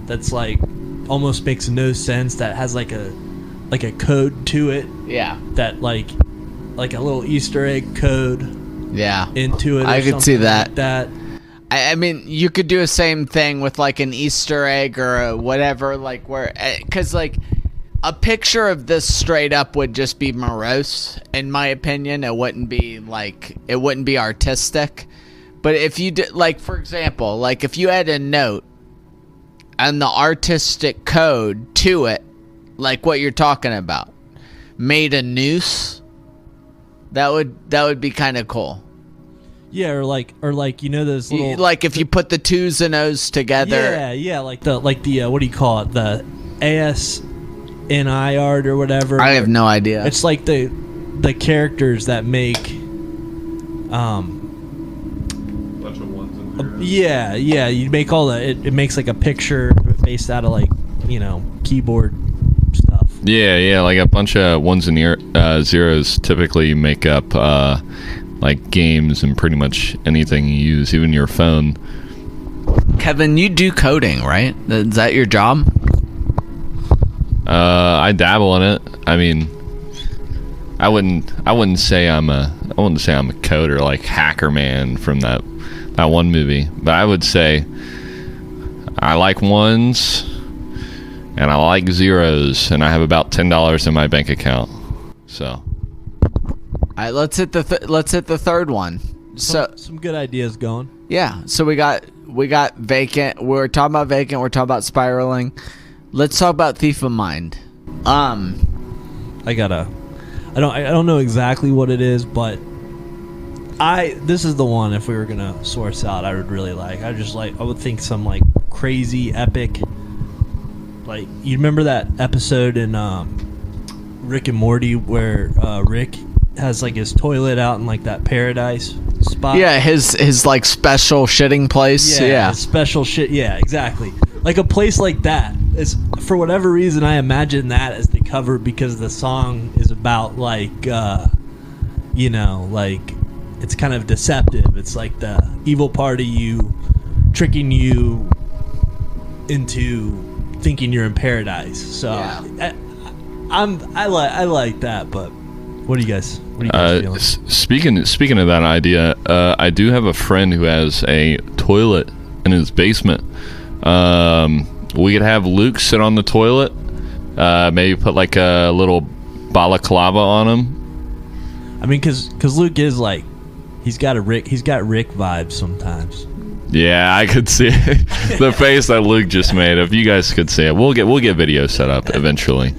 that's like almost makes no sense, that has like a code to it. Yeah. That like a little Easter egg code. Yeah. Into it. I could see that. Like that. I mean, you could do the same thing with like an Easter egg or a whatever, like where, because like a picture of this straight up would just be morose, in my opinion. It wouldn't be artistic. But if you did, like, for example, like if you had a note and the artistic code to it, like what you're talking about, made a noose, that would be kind of cool. Yeah, or like you know those little, like if you put the twos and O's together. Yeah, like the what do you call it, the ASNI art or whatever. I have no idea. It's like the characters that make Bunch of ones and zeros. yeah, you make all the it makes like a picture based out of like, you know, keyboard stuff. Yeah, like a bunch of ones and zeros typically make up like games and pretty much anything you use, even your phone. Kevin, you do coding, right? Is that your job? I dabble in it. I mean, I wouldn't say I'm a coder like Hacker Man from that one movie, but I would say I like ones and I like zeros, and I have about $10 in my bank account. So, All right, let's hit the third one. So Some good ideas going. yeah, so we got Vacant. We're talking about Vacant. We're talking about Spiraling. Let's talk about Thief of Mind. I don't know exactly what it is, but this is the one, if we were gonna source out, I would really like. I would think some like crazy epic, like, you remember that episode in Rick and Morty where Rick has like his toilet out in like that paradise spot? Yeah, his like special shitting place. Yeah. his special shit. Yeah, exactly. Like a place like that is, for whatever reason, I imagine that as the cover, because the song is about like, you know, like it's kind of deceptive. It's like the evil part of you tricking you into thinking you're in paradise. So Yeah. I like that. But what do you guys feeling? speaking of that idea, I do have a friend who has a toilet in his basement. We could have Luke sit on the toilet, maybe put like a little balaclava on him. I mean, because Luke is like, he's got Rick vibes sometimes. Yeah, I could see the face that Luke just made. If you guys could see it, we'll get video set up eventually.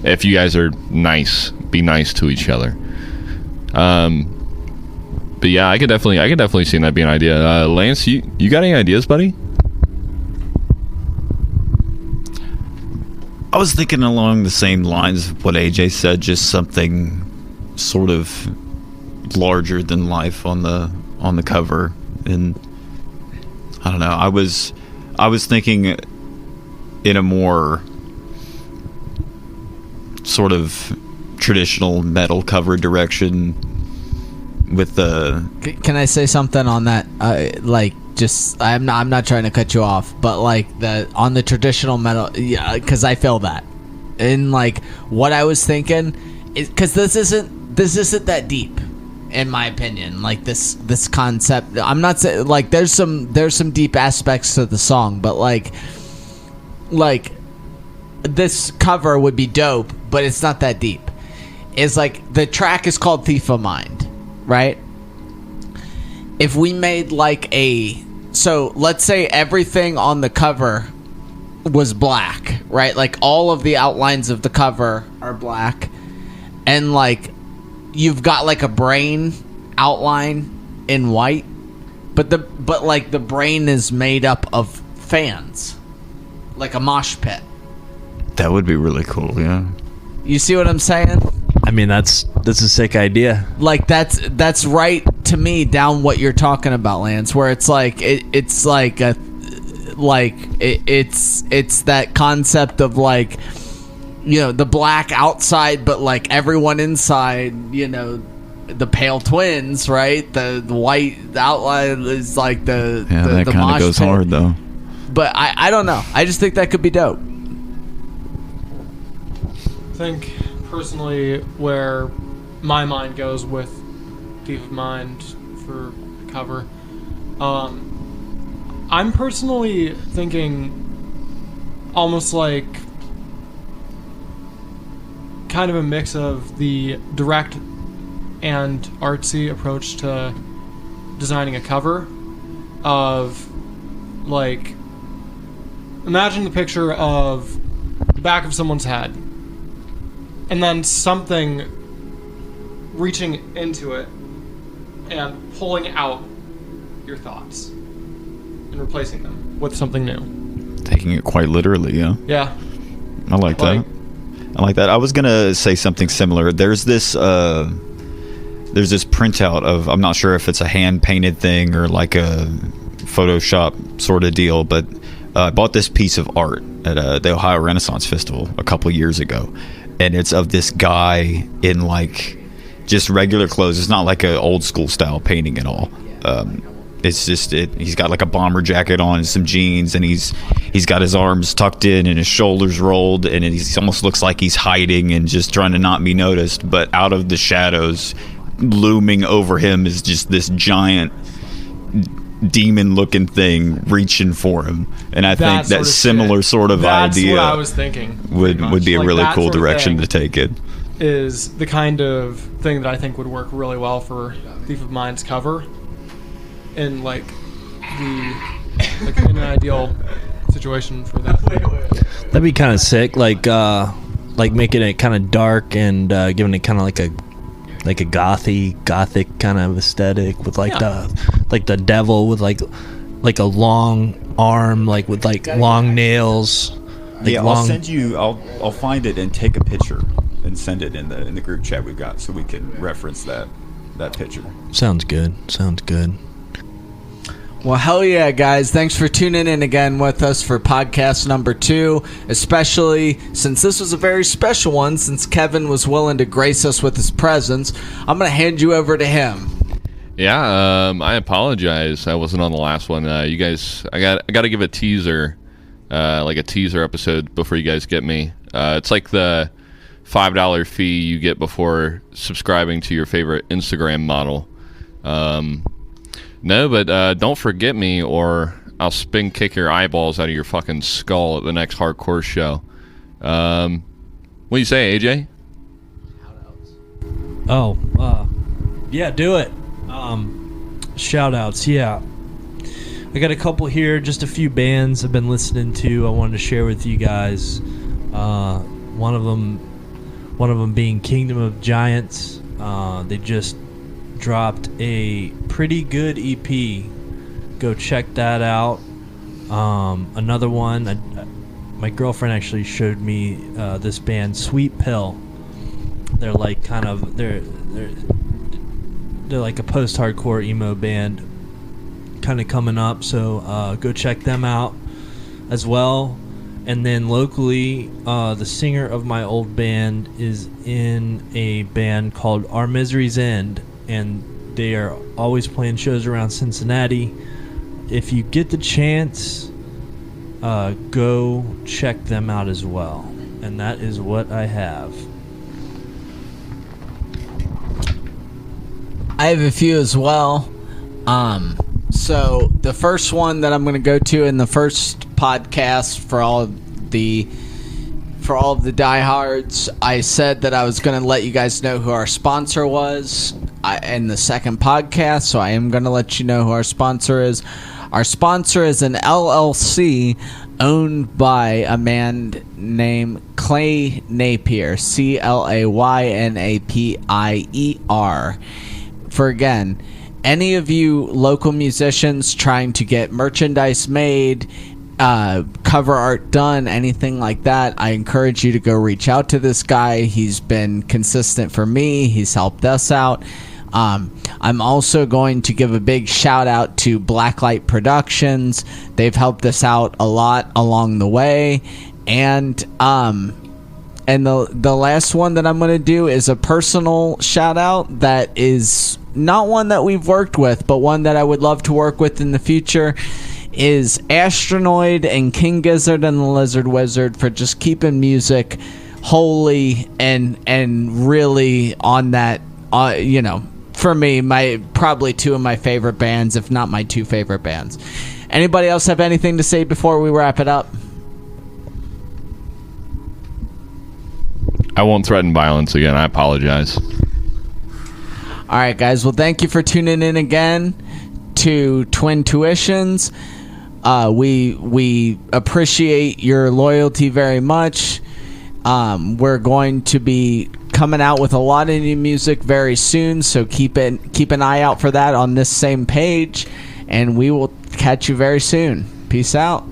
If you guys are nice, be nice to each other. But yeah, I could definitely see that being an idea. Lance, you got any ideas, buddy? I was thinking along the same lines of what AJ said, just something sort of larger than life on the cover. And I don't know, I was thinking in a more sort of traditional metal cover direction with the. Can I say something on that? I'm not trying to cut you off, but like on the traditional metal, yeah, because I feel that, and like what I was thinking is because this isn't that deep, in my opinion. Like this concept, I'm not saying like there's some deep aspects to the song, but like this cover would be dope, but it's not that deep. It's like the track is called Thief of Mind, right? If we made like so let's say everything on the cover was black, right? Like all of the outlines of the cover are black, and like you've got like a brain outline in white, but like the brain is made up of fans, like a mosh pit. That would be really cool, yeah. You see what I'm saying? I mean, that's a sick idea. Like that's right to me down what you're talking about, Lance. Where it's like it's like it's that concept of like, you know, the black outside, but like everyone inside. You know, the Pale Twins, right? The white outline is like the that the kind mosh of goes pit. hard though. But I don't know. I just think that could be dope. I think personally where my mind goes with Thief of Mind for the cover, I'm personally thinking almost like kind of a mix of the direct and artsy approach to designing a cover of like, imagine the picture of the back of someone's head and then something reaching into it and pulling out your thoughts and replacing them with something new. Taking it quite literally, yeah. Yeah. I like that. I like that. I was gonna say something similar. There's this printout of, I'm not sure if it's a hand painted thing or like a Photoshop sort of deal, but I bought this piece of art at the Ohio Renaissance Festival a couple years ago, and it's of this guy in like just regular clothes. It's not like an old school style painting at all. It's just he's got like a bomber jacket on and some jeans, and he's got his arms tucked in and his shoulders rolled, and he almost looks like he's hiding and just trying to not be noticed. But out of the shadows, looming over him is just this giant demon-looking thing reaching for him. And I think that similar sort of idea, what I was thinking, would be a like really that cool sort of direction thing to take it. is the kind of thing that I think would work really well for Thief of Mind's cover in like in an ideal situation for that. That'd be kind of sick. Like making it kind of dark and giving it kind of like a gothic kind of aesthetic with like the devil with like a long arm, like with like long nails. Like I'll send you. I'll find it and take a picture and send it in the group chat we've got, so we can reference that picture. Sounds good. Well, hell yeah, guys. Thanks for tuning in again with us for podcast number 2, especially since this was a very special one, since Kevin was willing to grace us with his presence. I'm going to hand you over to him. Yeah, I apologize. I wasn't on the last one. You guys, I got to give a teaser, like a teaser episode before you guys get me. It's like the $5 fee you get before subscribing to your favorite Instagram model. No, but don't forget me, or I'll spin kick your eyeballs out of your fucking skull at the next hardcore show. What do you say, AJ? Oh, yeah, do it. Shout outs, yeah. I got a couple here, just a few bands I've been listening to I wanted to share with you guys. One of them being Kingdom of Giants. They just dropped a pretty good EP. Go check that out. Another one, my girlfriend actually showed me this band, Sweet Pill. They're like kind of they're like a post-hardcore emo band, kind of coming up. So go check them out as well. And then locally, the singer of my old band is in a band called Our Misery's End, and they are always playing shows around Cincinnati. If you get the chance, go check them out as well. And that is what I have. I have a few as well. So the first one that I'm going to go to in the first podcast for all of the diehards, I said that I was going to let you guys know who our sponsor was in the second podcast, so I am going to let you know who our sponsor is. Our sponsor is an LLC owned by a man named Clay Napier, CLAYNAPIER. For again, any of you local musicians trying to get merchandise made, cover art done, anything like that, I encourage you to go reach out to this guy. He's been consistent for me. He's helped us out. I'm also going to give a big shout out to Blacklight Productions. They've helped us out a lot along the way. And the last one that I'm going to do is a personal shout out that is not one that we've worked with, but one that I would love to work with in the future, is Astronoid and King Gizzard and the Lizard Wizard for just keeping music holy and really on that, for me, probably two of my favorite bands, if not my two favorite bands. Anybody else have anything to say before we wrap it up? I won't threaten violence again. I apologize. All right, guys. Well, thank you for tuning in again to Twin Tuitions. We appreciate your loyalty very much. We're going to be coming out with a lot of new music very soon, so keep an eye out for that on this same page, and we will catch you very soon. Peace out.